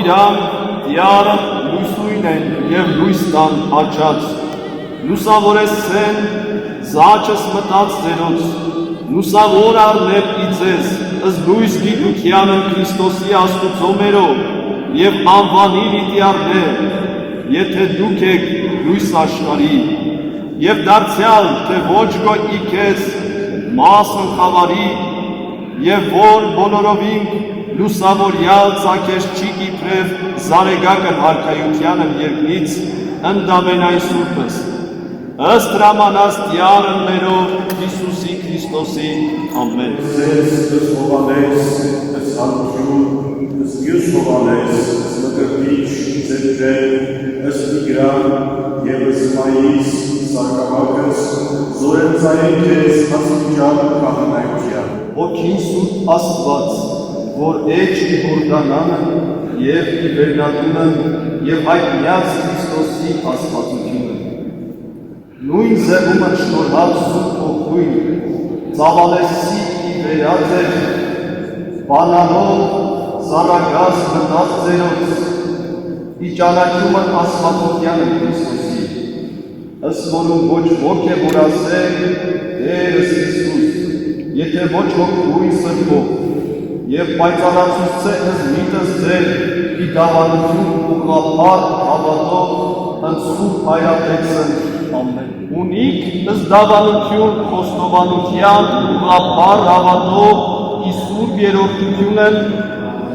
իրան դիարը լույսույն են և լույս տան աճած, լուսավորեսցեն զաչս մտած ձերոց, լուսավոր արներ իձեզ, ըս լույս գիտությանն Քրիստոսի Աստուծո մերով և անվանի լիտիարներ, եթե դուք եք լույս աշխարհի, և դարձյալ, թե ոչ գո իքես մասն խավարի, և որ բոլորովին լուսավորյալ ծակես չի իբրև զարեգակն հարքայությանն երկնից ընդամենայն սուրբս, ըստ հրամանած դիարն մերով Հիսուսի Քրիստոսի ամեն։ Ձեզ հովանես, ըս հարություն, ըս մյուս հովանես, ըս մկրտիչ, ձեր ջեր, ըս իգրան, և ըս մայիս, սարկավակս, զորեն ծայեն կեզ հասիջան կահանայության։ Հոգին սուրբ Աստված, որ էջ ի Հորդանանն և ի վերնատունն և հայտնյաց Քրիստոսի աստվածությունը։ Նույն ձևումն շնորհալ սուրբ ոգույն, ծավալեսի ի վերած էր, բանանով զարագազ մտած ձերոց, ի ճանաչումն աստվածությանը Քրիստոսի, ըստ որում ոչ ոք է որ ասե, Տերս Հիսուս, եթե ոչ հոգույն սրբով, և պայծառացուցե ըս միտս ձեր ի դավանություն ուղղափառ հավատով ընսուրբ հայրապետսն ամեն։ Ունիք ըս դավանություն խոստովանության ուղղափառ հավատով ի սուրբ երրորդությունն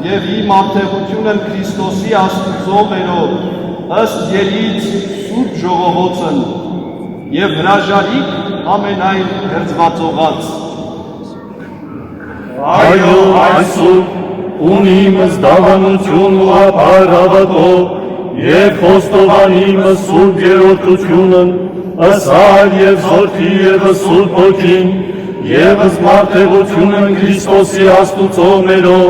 և ի մարդեղությունն Քրիստոսի Աստուծո մերով ըստ ելից սուրբ ժողովոցն և հրաժարիք ամենայն հերձվածողած։ Այո, այսուր ունիմս դավանություն ուղղափառ հավատով և խոստովանիմս սուրբ երրորդությունն, ըս Հայր և Որդի և ըս Սուրբ Հոգին, և ըս մարդեղությունն Քրիստոսի Աստուծո մերով,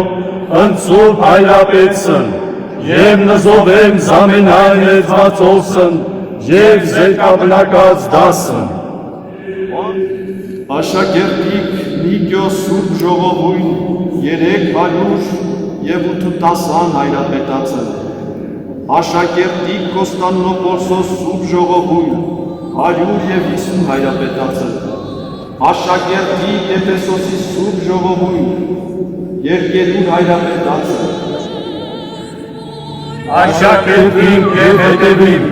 ընսուրբ հայրապետսն, և նզովեմ զամենայն հերձվածովսն, և զերկաբնակած դասն։ Աշակերտիկ Նիկյո սուրբ ժողովույն 380 հայրապետացն, աշակերտիկ Կոստանդնոպոլսոս սուրբ ժողովույն 150 հայրապետացն, աշակերտիկ Էփեսոսի սուրբ ժողովույն 200 հայրապետացն, աշակերտին և հետևին